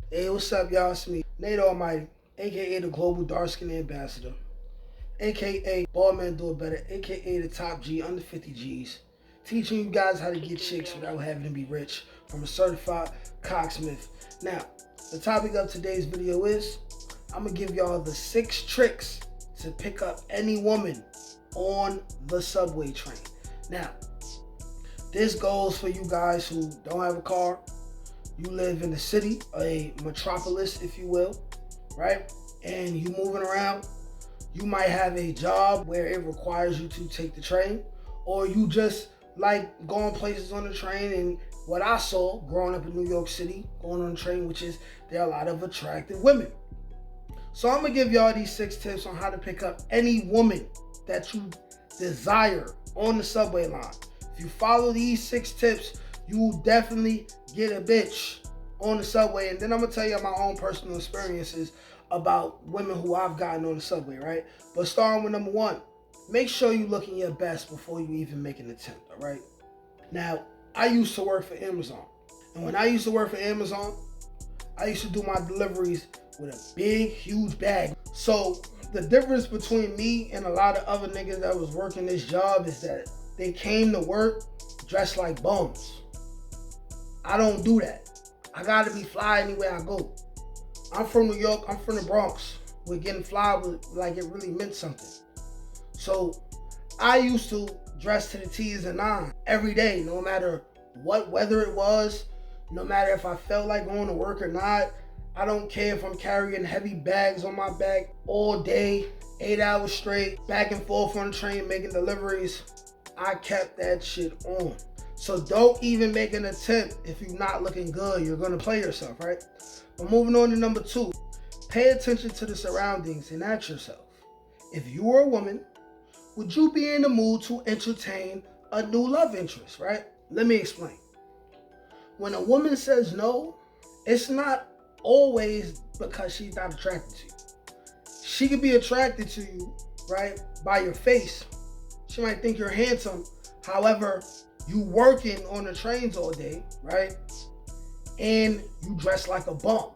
Hey, what's up, y'all? It's me, Nate Almighty, aka the Global Dark Skin Ambassador, aka Ballman Do It Better, aka the Top G under 50 G's, teaching you guys how to get chicks without having to be rich from a certified cocksmith. Now, the topic of today's video is I'm gonna give y'all the 6 tricks to pick up any woman on the subway train. Now, this goes for you guys who don't have a car. You live in a city, a metropolis, if you will, right? And you moving around. You might have a job where it requires you to take the train, or you just like going places on the train. And what I saw growing up in New York City, going on the train, which is there are a lot of attractive women. So I'm gonna give y'all these 6 tips on how to pick up any woman that you desire on the subway line. If you follow these 6 tips, you will definitely get a bitch on the subway. And then I'm gonna tell you my own personal experiences about women who I've gotten on the subway, right? But starting with number 1, make sure you're looking your best before you even make an attempt, all right? Now, I used to work for Amazon. And when I used to work for Amazon, I used to do my deliveries with a big, huge bag. So the difference between me and a lot of other niggas that was working this job is that they came to work dressed like bums. I don't do that. I gotta be fly anywhere I go. I'm from New York, I'm from the Bronx, where getting fly was like it really meant something. So I used to dress to the T's and N's every day, no matter what weather it was, no matter if I felt like going to work or not. I don't care if I'm carrying heavy bags on my back all day, 8 hours straight, back and forth on the train making deliveries. I kept that shit on. So don't even make an attempt if you're not looking good. You're gonna play yourself, right? But moving on to number 2, pay attention to the surroundings and ask yourself, if you were a woman, would you be in the mood to entertain a new love interest, right? Let me explain. When a woman says no, it's not always because she's not attracted to you. She could be attracted to you, right, by your face. She might think you're handsome. However, you working on the trains all day, right? And you dress like a bum.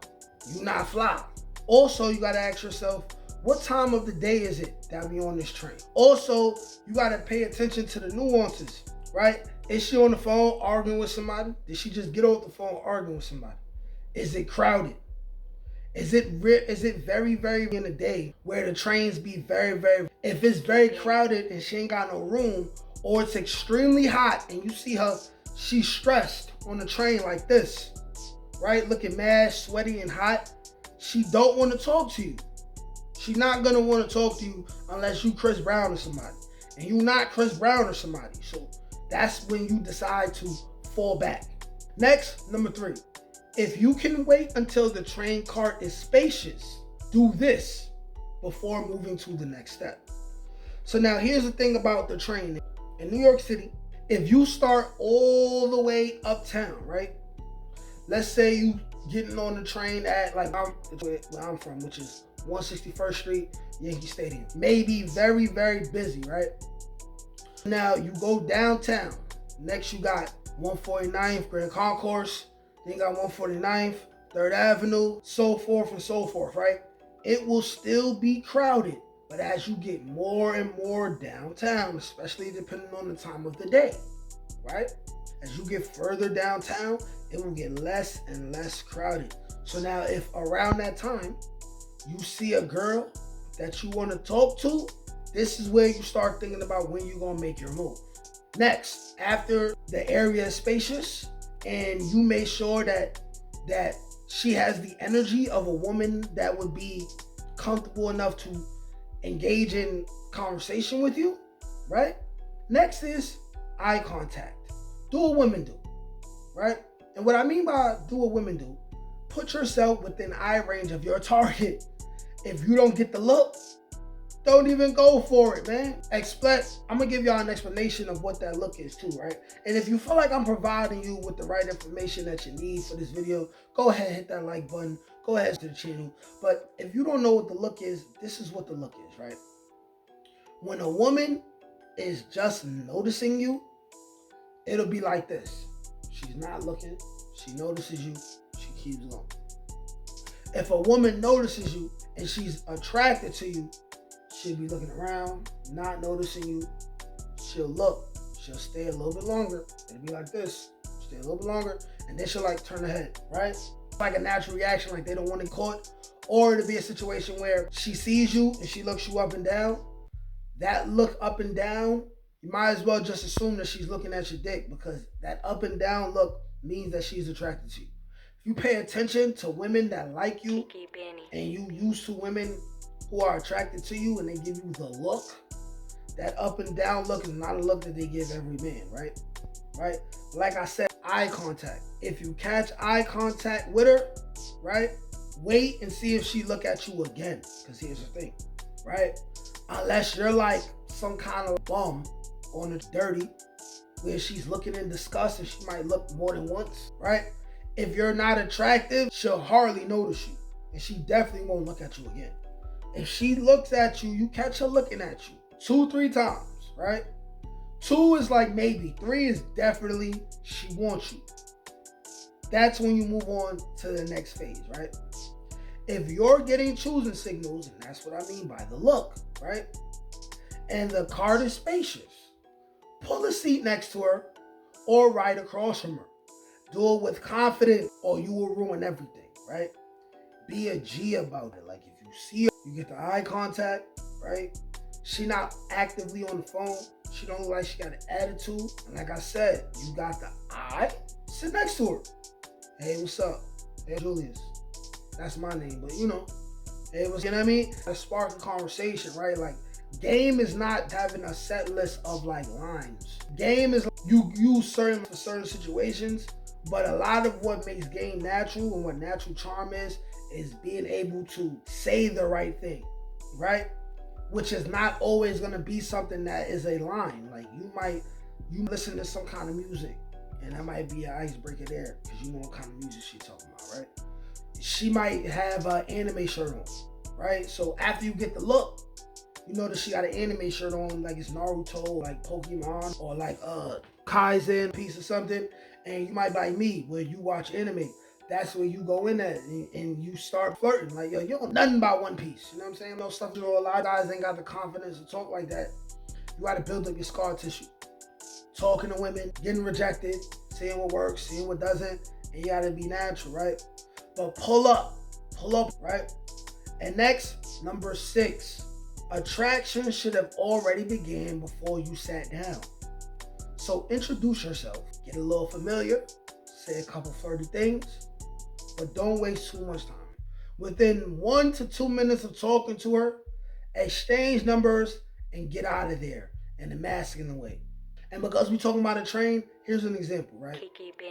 You not fly. Also, you gotta ask yourself, what time of the day is it that we on this train? Also, you gotta pay attention to the nuances, right? Is she on the phone arguing with somebody? Did she just get off the phone arguing with somebody? Is it crowded? Is it very, very in the day where the trains be very, very, if it's very crowded and she ain't got no room, or it's extremely hot and you see her, she's stressed on the train like this, right? Looking mad, sweaty and hot. She don't want to talk to you. She's not gonna want to talk to you unless you Chris Brown or somebody. And you not Chris Brown or somebody. So that's when you decide to fall back. Next, number 3. If you can wait until the train cart is spacious, do this before moving to the next step. So now here's the thing about the train. In New York City, if you start all the way uptown, right? Let's say you getting on the train at like where I'm from, which is 161st Street, Yankee Stadium. Maybe very, very busy, right? Now you go downtown. Next you got 149th Grand Concourse. Then you got 149th, 3rd Avenue, so forth and so forth, right? It will still be crowded. But as you get more and more downtown, especially depending on the time of the day, right? As you get further downtown, it will get less and less crowded. So now if around that time, you see a girl that you want to talk to, this is where you start thinking about when you're going to make your move. Next, after the area is spacious and you make sure that she has the energy of a woman that would be comfortable enough to engage in conversation with you, right? Next is eye contact. Do what women do, right? And what I mean by do what women do, put yourself within eye range of your target. If you don't get the look, don't even go for it, man. I'm gonna give y'all an explanation of what that look is too, right? And if you feel like I'm providing you with the right information that you need for this video, go ahead, hit that like button, go ahead to the channel. But if you don't know what the look is, this is what the look is, right? When a woman is just noticing you, it'll be like this. She's not looking, she notices you, she keeps going. If a woman notices you and she's attracted to you, she'll be looking around, not noticing you. She'll look. She'll stay a little bit longer. It'll be like this. Stay a little bit longer. And then she'll like turn her head, right? Like a natural reaction, like they don't want to get caught. Or it'll be a situation where she sees you and she looks you up and down. That look up and down, you might as well just assume that she's looking at your dick, because that up and down look means that she's attracted to you. If you pay attention to women that like you and you used to women who are attracted to you and they give you the look, that up and down look is not a look that they give every man, right? Right? Like I said, eye contact. If you catch eye contact with her, right, wait and see if she look at you again. Because here's the thing, right? Unless you're like some kind of bum on the dirty, where she's looking in disgust and she might look more than once, right? If you're not attractive, she'll hardly notice you. And she definitely won't look at you again. If she looks at you, you catch her looking at you 2-3 times, right? 2 is like maybe. 3 is definitely she wants you. That's when you move on to the next phase, right? If you're getting choosing signals, and that's what I mean by the look, right? And the cart is spacious, pull a seat next to her or right across from her. Do it with confidence or you will ruin everything, right? Be a G about it. Like if you see her, you get the eye contact, right? She not actively on the phone. She don't look like she got an attitude. And like I said, you got the eye, sit next to her. Hey, what's up? Hey, Julius. That's my name, but you know, hey, what's, you know what I mean? A spark of conversation, right? Like, game is not having a set list of like lines. Game is you use certain for certain situations, but a lot of what makes game natural and what natural charm is being able to say the right thing, right? Which is not always gonna be something that is a line. Like you listen to some kind of music, and that might be an icebreaker there, because you know what kind of music she's talking about, right? She might have an anime shirt on, right? So after you get the look, you know that she got an anime shirt on, like it's Naruto, like Pokemon, or like Kaizen piece or something, and you might buy me where you watch anime. That's where you go in at and you start flirting. Like, yo, you don't know nothing about One Piece. You know what I'm saying? No stuff, you know, a lot of guys ain't got the confidence to talk like that. You gotta build up your scar tissue. Talking to women, getting rejected, seeing what works, seeing what doesn't, and you gotta be natural, right? But pull up, right? And next, number 6, attraction should have already began before you sat down. So introduce yourself, get a little familiar, say a couple flirty things, but don't waste too much time. Within 1 to 2 minutes of talking to her, exchange numbers and get out of there in a masculine way. And because we're talking about a train, here's an example, right?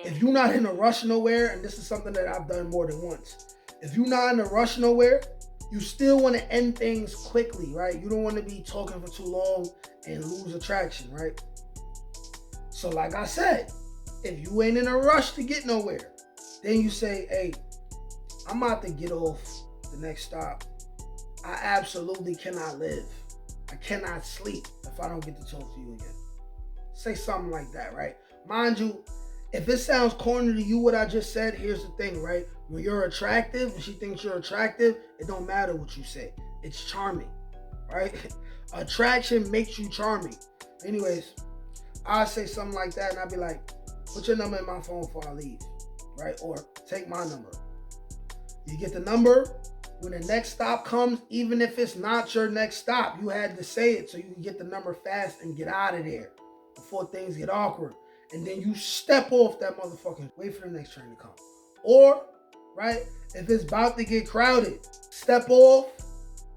If you're not in a rush nowhere, and this is something that I've done more than once, if you're not in a rush nowhere, you still want to end things quickly, right? You don't want to be talking for too long and lose attraction, right? So like I said, if you ain't in a rush to get nowhere, then you say, hey, I'm about to get off the next stop. I absolutely cannot live. I cannot sleep if I don't get to talk to you again. Say something like that, right? Mind you, if it sounds corny to you what I just said, here's the thing, right? When you're attractive and she thinks you're attractive, it don't matter what you say. It's charming, right? Attraction makes you charming. Anyways, I'll say something like that and I'll be like, put your number in my phone before I leave, right? Or take my number. You get the number. When the next stop comes, even if it's not your next stop, you had to say it so you can get the number fast and get out of there before things get awkward. And then you step off that motherfucking, wait for the next train to come. Or, right, if it's about to get crowded, step off,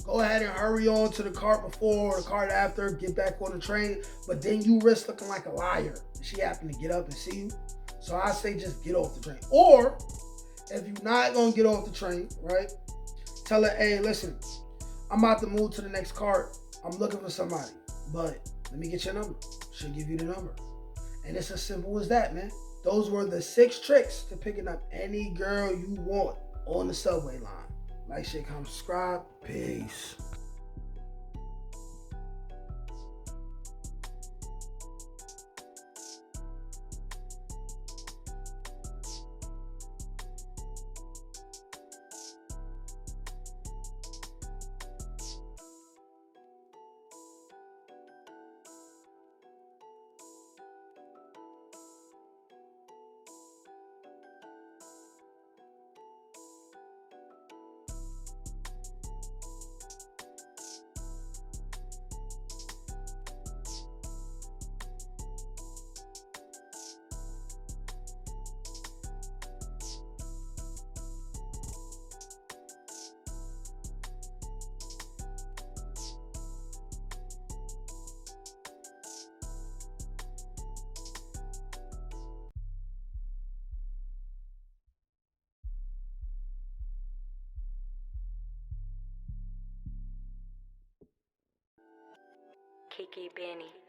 go ahead and hurry on to the cart before or the cart after, get back on the train, but then you risk looking like a liar. She happened to get up and see you. So I say just get off the train. Or, if you're not gonna get off the train, right, tell her, hey, listen, I'm about to move to the next cart. I'm looking for somebody, but let me get your number. She'll give you the number. And it's as simple as that, man. Those were the 6 tricks to picking up any girl you want on the subway line. Like, share, comment, subscribe. Peace. aka Benny.